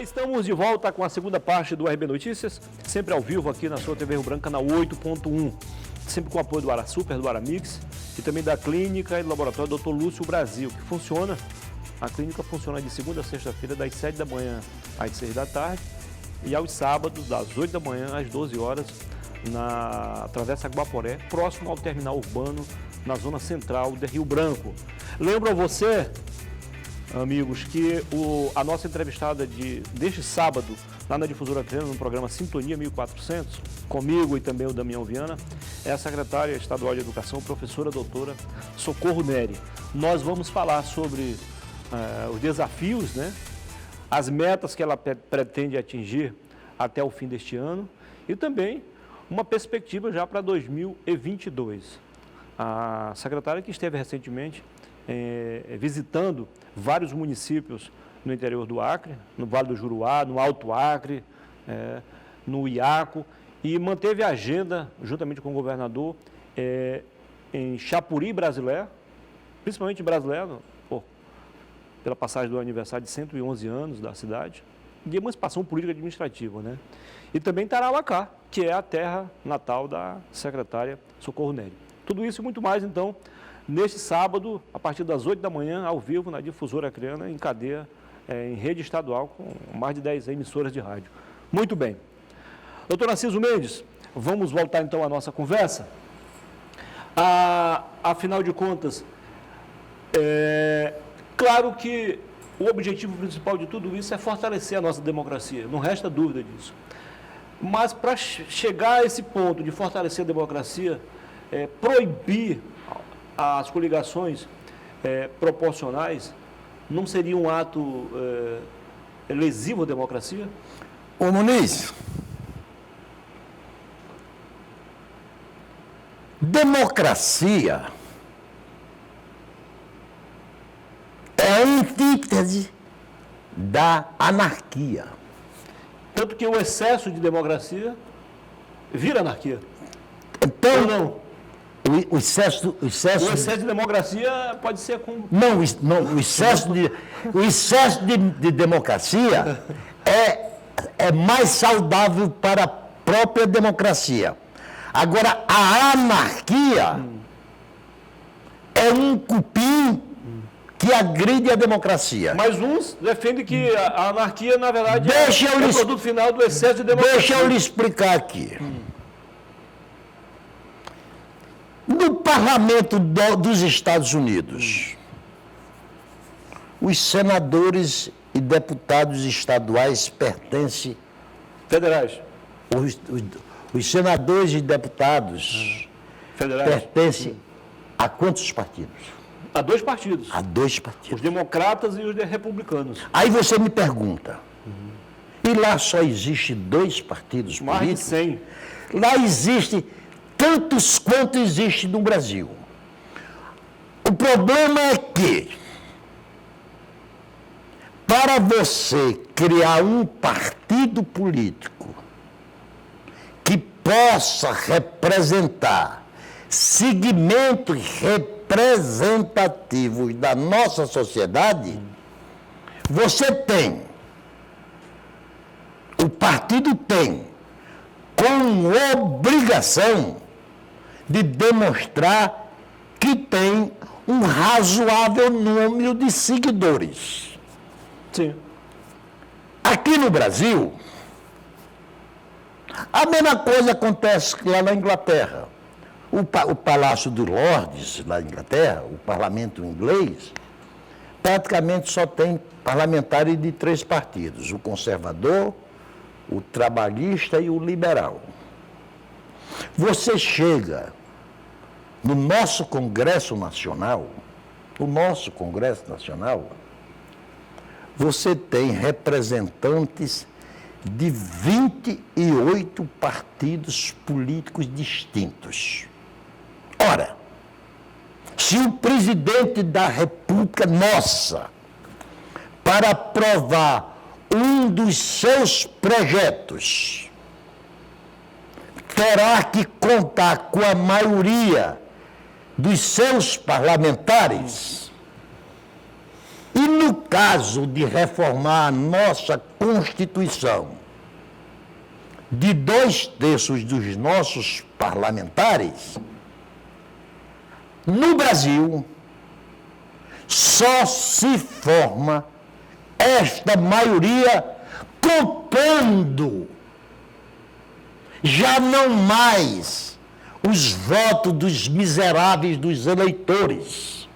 Estamos de volta com a segunda parte do RB Notícias, sempre ao vivo aqui na sua TV Rio Branco, canal 8.1, sempre com o apoio do AraSuper, do Aramix e também da clínica e do laboratório Dr. Lúcio Brasil, que funciona, a clínica funciona de segunda a sexta-feira, das 7 da manhã às 6 da tarde e aos sábados, das 8 da manhã às 12 horas, na Travessa Guaporé, próximo ao terminal urbano, na zona central de Rio Branco. Lembro a você, amigos, que a nossa entrevistada deste sábado, lá na Difusora Acreana, no programa Sintonia 1400, comigo e também o Damião Viana, é a secretária estadual de Educação, professora doutora Socorro Neri. Nós vamos falar sobre os desafios, né, as metas que ela pretende atingir até o fim deste ano e também uma perspectiva já para 2022. A secretária que esteve recentemente visitando vários municípios no interior do Acre, no Vale do Juruá, no Alto Acre, no Iaco, e manteve a agenda, juntamente com o governador, em Chapuri e Brasilé, principalmente em Brasilé, pela passagem do aniversário de 111 anos da cidade, de emancipação política e administrativa, né? E também Tarauacá, que é a terra natal da secretária Socorro Neri. Tudo isso e muito mais, então, neste sábado, a partir das 8 da manhã, ao vivo, na Difusora Acreana, em cadeia, em rede estadual, com mais de 10 emissoras de rádio. Muito bem. Doutor Narciso Mendes, vamos voltar então à nossa conversa. Afinal de contas, claro que o objetivo principal de tudo isso é fortalecer a nossa democracia, não resta dúvida disso. Mas para chegar a esse ponto de fortalecer a democracia, proibir as coligações proporcionais não seria um ato lesivo à democracia? Ô Muniz, democracia é a antítese da anarquia. Tanto que o excesso de democracia vira anarquia. Então, ou não? O excesso de democracia pode ser com... Não, o excesso de democracia é mais saudável para a própria democracia. Agora, a anarquia é um cupim que agride a democracia. Mas uns defendem que a anarquia, na verdade, é o produto final do excesso de democracia. Deixa eu lhe explicar aqui. No parlamento dos Estados Unidos, os senadores e deputados estaduais pertencem... Federais. Os senadores e deputados federais pertencem a quantos partidos? A 2 partidos. A 2 partidos. Os democratas e os republicanos. Aí você me pergunta, e lá só existe 2 partidos políticos? Mais de 100. Lá existe tantos quanto existe no Brasil. O problema é que, para você criar um partido político que possa representar segmentos representativos da nossa sociedade, o partido tem como obrigação de demonstrar que tem um razoável número de seguidores. Sim. Aqui no Brasil, a mesma coisa acontece lá na Inglaterra. O Palácio dos Lordes, na Inglaterra, o parlamento inglês, praticamente só tem parlamentares de 3 partidos: o conservador, o trabalhista e o liberal. Você chega no nosso Congresso Nacional, você tem representantes de 28 partidos políticos distintos. Ora, se o presidente da República nossa, para aprovar um dos seus projetos, terá que contar com a maioria dos seus parlamentares, e no no caso de reformar a nossa Constituição, de 2/3 dos nossos parlamentares, no Brasil, só se forma esta maioria comprando já não mais os votos dos miseráveis dos eleitores,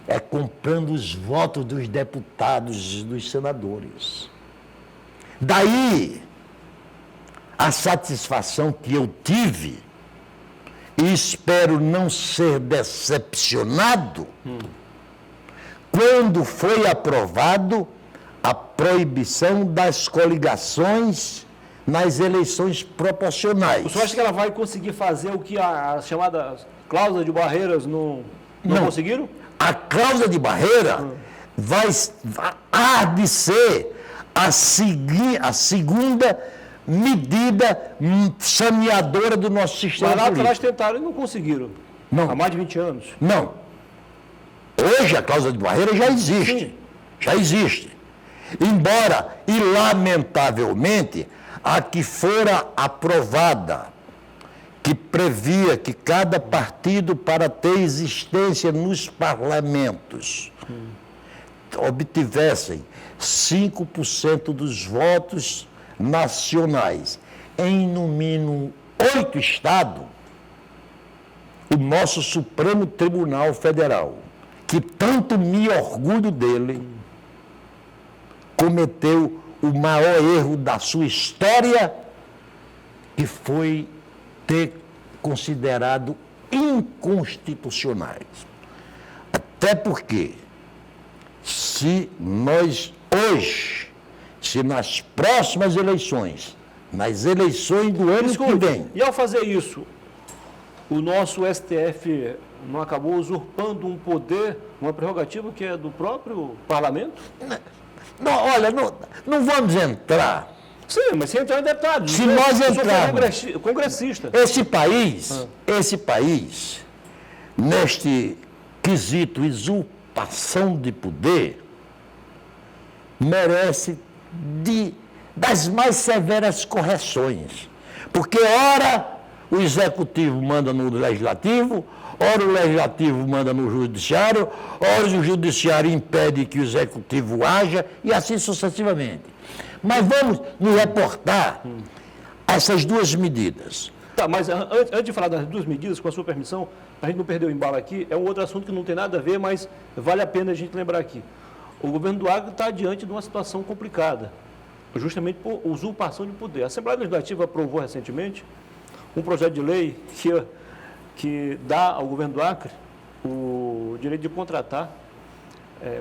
é comprando os votos dos deputados e dos senadores. Daí a satisfação que eu tive, e espero não ser decepcionado, quando foi aprovado a proibição das coligações nas eleições proporcionais. O senhor acha que ela vai conseguir fazer o que a chamada cláusula de barreiras não conseguiram? A cláusula de barreira há de ser a segunda medida saneadora do nosso sistema Mas lá político. atrás tentaram e não conseguiram. Não. Há mais de 20 anos. Não. Hoje a cláusula de barreira já existe. Sim. Já existe. Embora, e lamentavelmente, a que fora aprovada, que previa que cada partido, para ter existência nos parlamentos, obtivessem 5% dos votos nacionais em, no mínimo, 8 estados, o nosso Supremo Tribunal Federal, que tanto me orgulho dele, cometeu o maior erro da sua história, que foi ter considerado inconstitucionais. Até porque, se nós hoje, se nas próximas eleições, nas eleições do ano que vem... E ao fazer isso, o nosso STF não acabou usurpando um poder, uma prerrogativa que é do próprio parlamento? Não, olha, não vamos entrar. Sim, mas se entrar em deputado. Se nós entrarmos... Congressista. Esse país, neste quesito usurpação de poder, merece das mais severas correções. Porque, ora, o Executivo manda no Legislativo, ora o Legislativo manda no Judiciário, ora o Judiciário impede que o Executivo haja, e assim sucessivamente. Mas vamos nos reportar a essas duas medidas. Tá, mas antes de falar das duas medidas, com a sua permissão, a gente não perdeu o embalo aqui, é um outro assunto que não tem nada a ver, mas vale a pena a gente lembrar aqui. O governo do Acre está diante de uma situação complicada, justamente por usurpação de poder. A Assembleia Legislativa aprovou recentemente um projeto de lei que dá ao governo do Acre o direito de contratar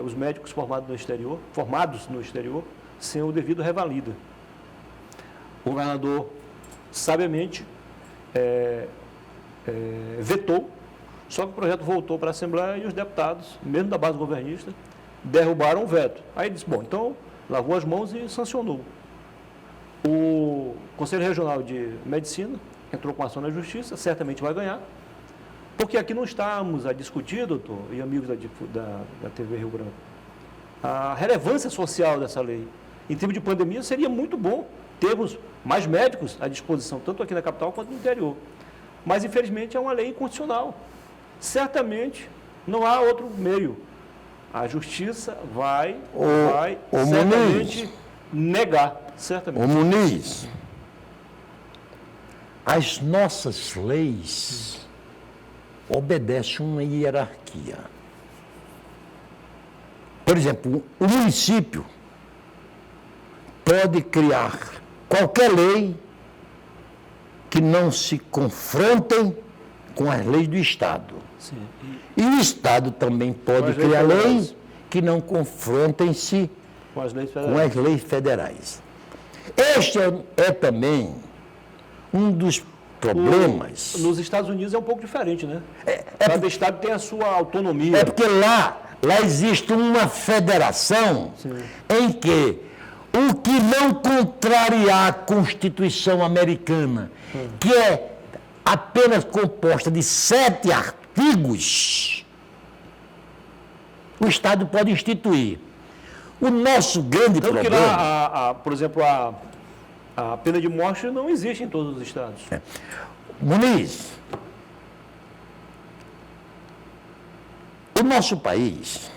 os médicos formados no exterior, sem o devido revalida. O governador, sabiamente, vetou, só que o projeto voltou para a Assembleia e os deputados, mesmo da base governista, derrubaram o veto. Aí disse, bom, então lavou as mãos e sancionou. O Conselho Regional de Medicina entrou com ação na Justiça, certamente vai ganhar, porque aqui não estamos a discutir, doutor, e amigos da TV Rio Branco, a relevância social dessa lei. Em tempo de pandemia, seria muito bom termos mais médicos à disposição, tanto aqui na capital quanto no interior. Mas, infelizmente, é uma lei inconstitucional. Certamente, não há outro meio. A Justiça vai certamente negar. Certamente. Ô Muniz, as nossas leis obedecem uma hierarquia. Por exemplo, o município pode criar qualquer lei que não se confrontem com as leis do Estado. Sim. E o Estado também pode criar leis que não confrontem-se com as leis com as leis federais. Este é também um dos problemas. Nos Estados Unidos é um pouco diferente, né? Cada estado tem a sua autonomia. É porque lá existe uma federação. Sim. Em que o que não contrariar a Constituição americana, que é apenas composta de 7 artigos, o Estado pode instituir. O nosso grande Tanto que problema... lá, por exemplo, a pena de morte não existe em todos os estados. Muniz, o nosso país,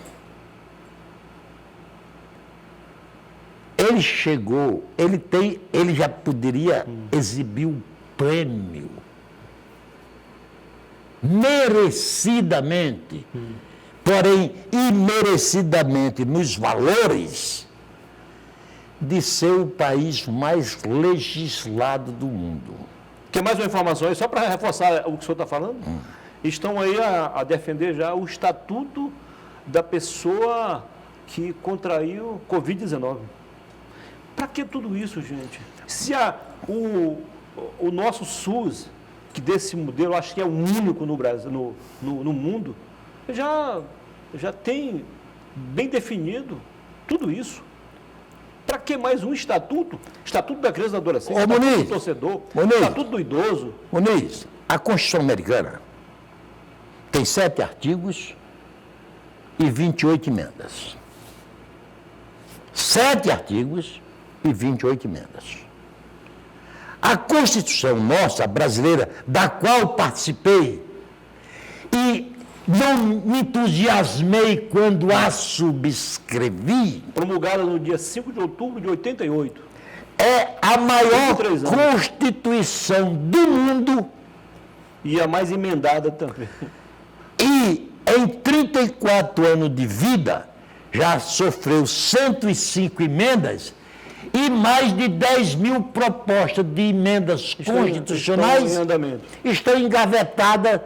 ele chegou, ele já poderia exibir um prêmio, merecidamente, porém imerecidamente nos valores, de ser o país mais legislado do mundo. Quer mais uma informação aí, só para reforçar o que o senhor está falando? Estão aí a defender já o estatuto da pessoa que contraiu Covid-19. Para que tudo isso, gente? Se o nosso SUS, que desse modelo, acho que é o único no Brasil, no mundo, já tem bem definido tudo isso. Para que mais um estatuto? Estatuto da criança e do adolescente, estatuto do torcedor, estatuto do idoso. Muniz, a Constituição Americana tem 7 artigos e 28 emendas. 7 artigos e 28 emendas. A Constituição nossa, brasileira, da qual participei, e não me entusiasmei quando a subscrevi, Promulgada no dia 5 de outubro de 88. é a maior 23 anos. Constituição do mundo E a mais emendada também. e em 34 anos de vida já sofreu 105 emendas e mais de 10 mil propostas de emendas constitucionais Estão em andamento. estão engavetadas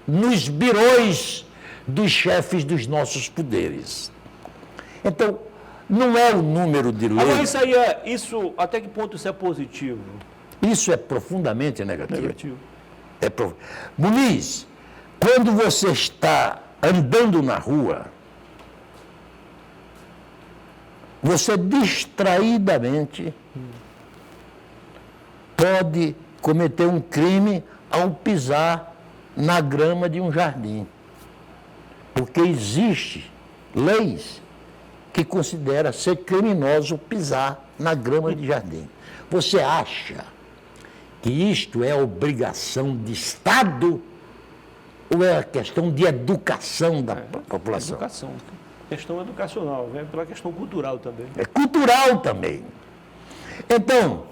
nos birôs dos chefes dos nossos poderes. Então, não é o número de Agora, leis. até que ponto isso é positivo? Isso é profundamente negativo. Negativo. Muniz, quando você está andando na rua, você distraidamente pode cometer um crime ao pisar na grama de um jardim. Porque existe leis que considera ser criminoso pisar na grama de jardim. Você acha que isto é obrigação de Estado ou é questão de educação da população? Educação. Questão educacional, né? Pela questão cultural também. É cultural também. Então,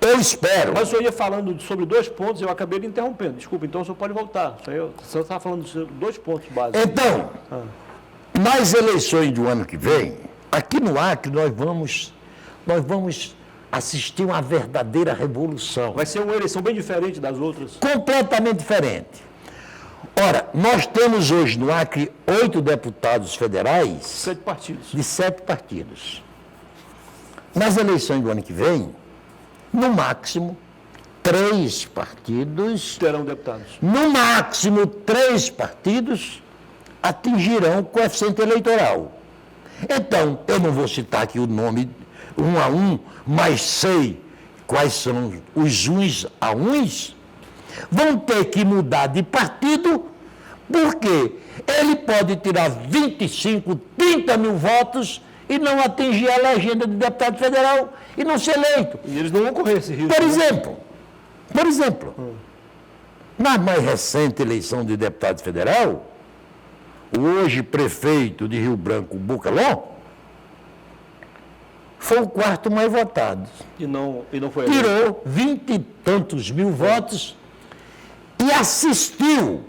eu espero... Mas o senhor ia falando sobre 2 pontos, eu acabei lhe interrompendo. Desculpa, então o senhor pode voltar. O senhor estava falando sobre 2 pontos básicos. Então, nas eleições do ano que vem, aqui no Acre nós vamos assistir uma verdadeira revolução. Vai ser uma eleição bem diferente das outras. Completamente diferente. Ora, nós temos hoje no Acre 8 deputados federais 7 partidos. de 7 partidos. Nas eleições do ano que vem, no máximo, 3 partidos, Terão deputados. no máximo 3 partidos atingirão o coeficiente eleitoral. Então, eu não vou citar aqui o nome um a um, mas sei quais são os uns a uns, vão ter que mudar de partido, porque ele pode tirar 25, 30 mil votos e não atingir a legenda de deputado federal e não ser eleito. E eles não vão correr esse risco. Por exemplo, na mais recente eleição de deputado federal, o hoje prefeito de Rio Branco, Bucaló, foi o 4º mais votado. E não foi eleito. Tirou 20 e tantos mil votos e assistiu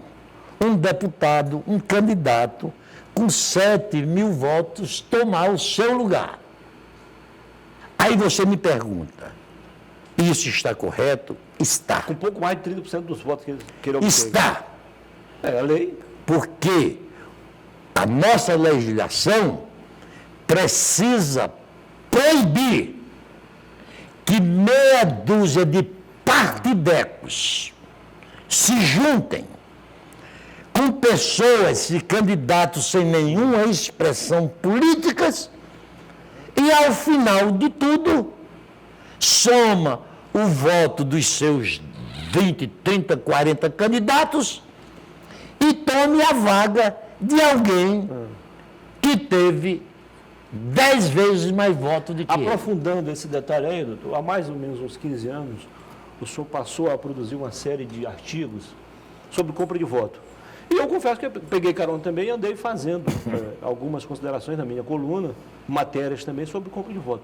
um deputado, um candidato, com 7 mil votos, tomar o seu lugar. Aí você me pergunta, isso está correto? Está. Com pouco mais de 30% dos votos que ele obteve. Está. É a lei. Porque a nossa legislação precisa proibir que meia dúzia de partidecos se juntem com pessoas e candidatos sem nenhuma expressão políticas e, ao final de tudo, soma o voto dos seus 20, 30, 40 candidatos e tome a vaga de alguém que teve 10 vezes mais votos do que ele. Aprofundando esse detalhe aí, doutor, há mais ou menos uns 15 anos, o senhor passou a produzir uma série de artigos sobre compra de voto. E eu confesso que eu peguei carona também e andei fazendo algumas considerações na minha coluna, matérias também sobre compra de voto.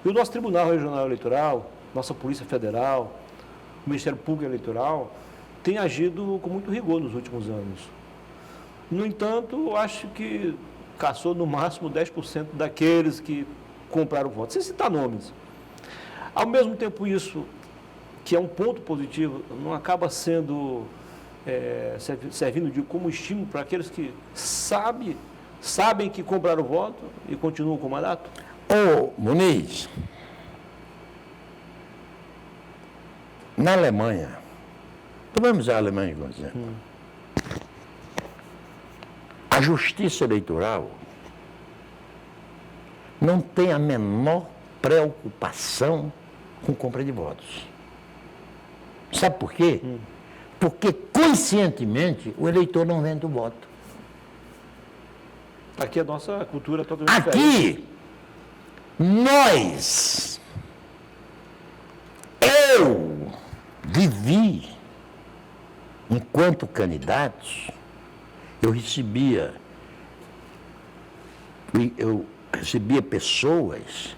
E o nosso Tribunal Regional Eleitoral, nossa Polícia Federal, o Ministério Público Eleitoral, tem agido com muito rigor nos últimos anos. No entanto, acho que caçou no máximo 10% daqueles que compraram voto, sem citar nomes. Ao mesmo tempo, isso, que é um ponto positivo, não acaba sendo servindo como estímulo para aqueles que sabem que compraram voto e continuam com o mandato? Ô, Muniz, na Alemanha, vamos usar a Alemanha como exemplo. A justiça eleitoral não tem a menor preocupação com compra de votos. Sabe por quê? Porque, conscientemente, o eleitor não vende o voto. Aqui a nossa cultura é totalmente diferente. Aqui, eu vivi, enquanto candidatos, eu recebia pessoas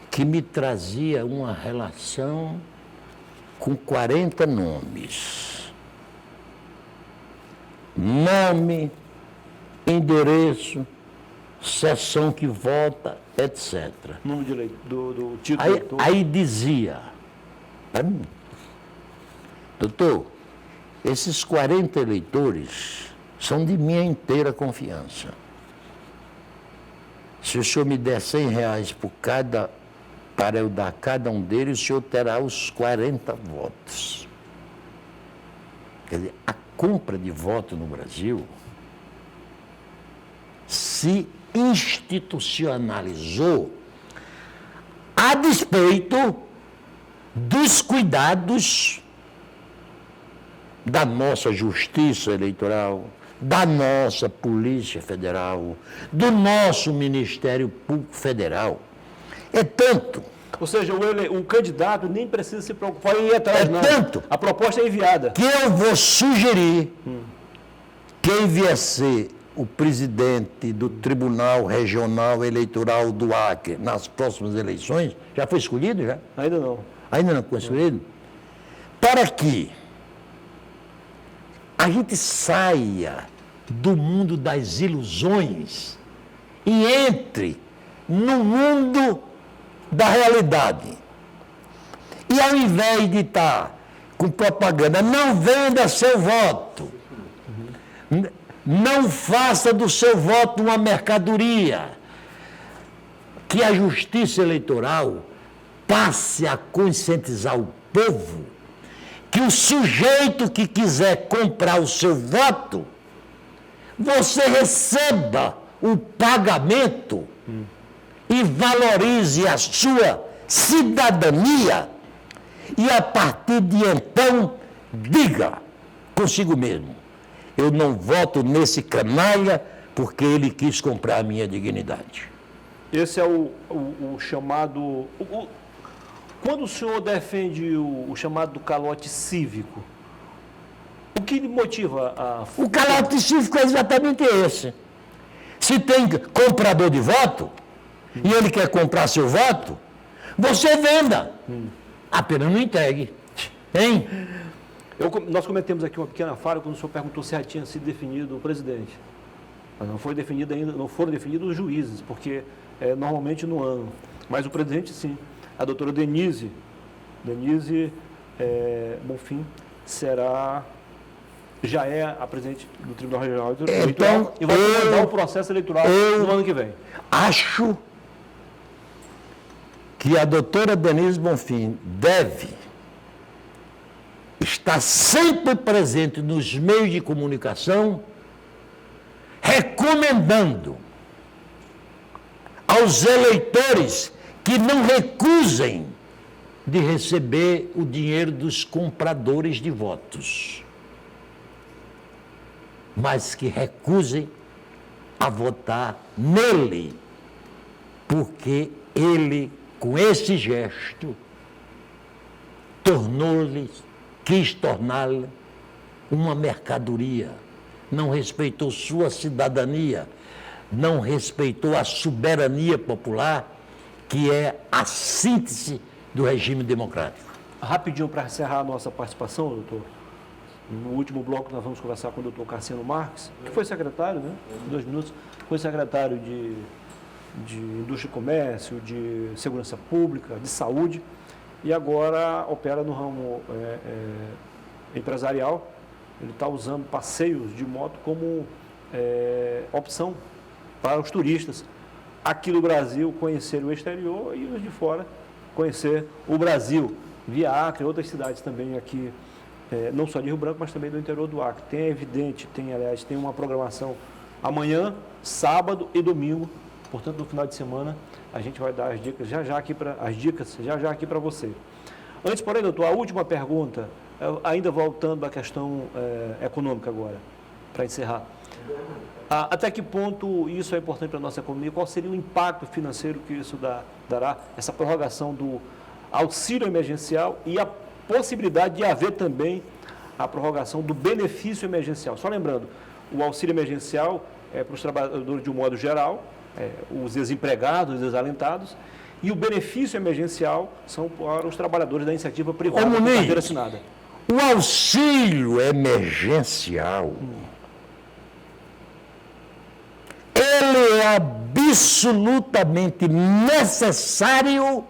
que me traziam uma relação com 40 nomes. Nome, endereço, sessão que vota, etc. Nome de do título. Aí dizia, para mim, doutor, esses 40 eleitores são de minha inteira confiança. Se o senhor me der R$100 para eu dar a cada um deles, o senhor terá os 40 votos. Quer dizer, a compra de voto no Brasil se institucionalizou a despeito dos cuidados da nossa justiça eleitoral, da nossa Polícia Federal, do nosso Ministério Público Federal. É tanto. Ou seja, o candidato nem precisa se preocupar em ir atrás, não. Tanto. A proposta é enviada. Que eu vou sugerir quem vier ser o presidente do Tribunal Regional Eleitoral do Acre nas próximas eleições, já foi escolhido, já? Ainda não. Ainda não foi escolhido? Para que a gente saia do mundo das ilusões e entre no mundo da realidade. E ao invés de estar com propaganda, não venda seu voto, não faça do seu voto uma mercadoria, que a justiça eleitoral passe a conscientizar o povo que o sujeito que quiser comprar o seu voto, você receba o pagamento e valorize a sua cidadania e, a partir de então, diga consigo mesmo: eu não voto nesse canalha porque ele quis comprar a minha dignidade. Esse é o chamado... Quando o senhor defende o chamado do calote cívico, o que lhe motiva a... O calote cívico é exatamente esse. Se tem comprador de voto e ele quer comprar seu voto, você venda. Apenas não entregue. Hein? Nós cometemos aqui uma pequena falha quando o senhor perguntou se já tinha sido definido o presidente. Mas não foi definido ainda, não foram definidos os juízes, porque normalmente no ano. Mas o presidente, sim. A doutora Denise Bonfim já é a presidente do Tribunal Regional Eleitoral e vai comandar o processo eleitoral no ano que vem. Acho que a doutora Denise Bonfim deve estar sempre presente nos meios de comunicação, recomendando aos eleitores que não recusem de receber o dinheiro dos compradores de votos, mas que recusem a votar nele, porque ele, com esse gesto, quis torná-lo uma mercadoria, não respeitou sua cidadania, não respeitou a soberania popular, que é a síntese do regime democrático. Rapidinho para encerrar a nossa participação, doutor. No último bloco nós vamos conversar com o doutor Cassiano Marques, que foi secretário, né? Em 2 minutos, foi secretário de Indústria e Comércio, de Segurança Pública, de Saúde, e agora opera no ramo empresarial. Ele está usando passeios de moto como opção para os turistas aqui no Brasil conhecer o exterior e os de fora conhecer o Brasil, via Acre e outras cidades também aqui, não só de Rio Branco, mas também do interior do Acre. Tem uma programação amanhã, sábado e domingo, portanto no final de semana a gente vai dar as dicas já já aqui para você. Antes, porém, doutor, a última pergunta, ainda voltando à questão econômica agora, para encerrar. Até que ponto isso é importante para a nossa economia? Qual seria o impacto financeiro que isso dará, essa prorrogação do auxílio emergencial e a possibilidade de haver também a prorrogação do benefício emergencial? Só lembrando, o auxílio emergencial é para os trabalhadores de um modo geral, os desempregados, os desalentados, e o benefício emergencial são para os trabalhadores da iniciativa privada com carteira assinada. O auxílio emergencial, ele é absolutamente necessário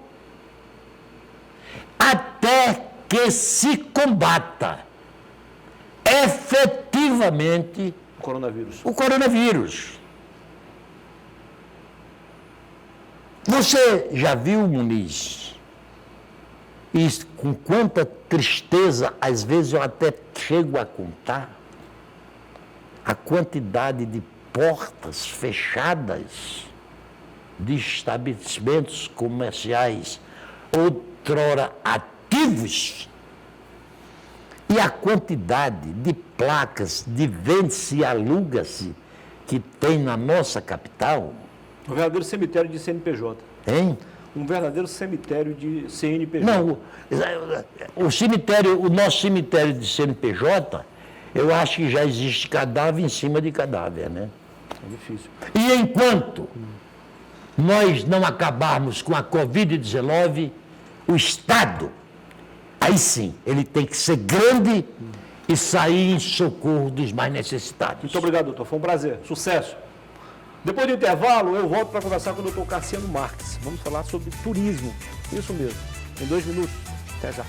até que se combata efetivamente o coronavírus. Você já viu, Muniz, e com quanta tristeza, às vezes eu até chego a contar, a quantidade de portas fechadas de estabelecimentos comerciais outrora ativos, e a quantidade de placas de vende-se e aluga-se que tem na nossa capital. Um verdadeiro cemitério de CNPJ. Hein? Um verdadeiro cemitério de CNPJ. Não, o nosso cemitério de CNPJ, eu acho que já existe cadáver em cima de cadáver, né? É difícil. E enquanto nós não acabarmos com a Covid-19, o Estado, aí sim, ele tem que ser grande e sair em socorro dos mais necessitados. Muito obrigado, doutor. Foi um prazer. Sucesso. Depois do intervalo, eu volto para conversar com o doutor Cassiano Marques. Vamos falar sobre turismo. Isso mesmo. Em 2 minutos. Até já.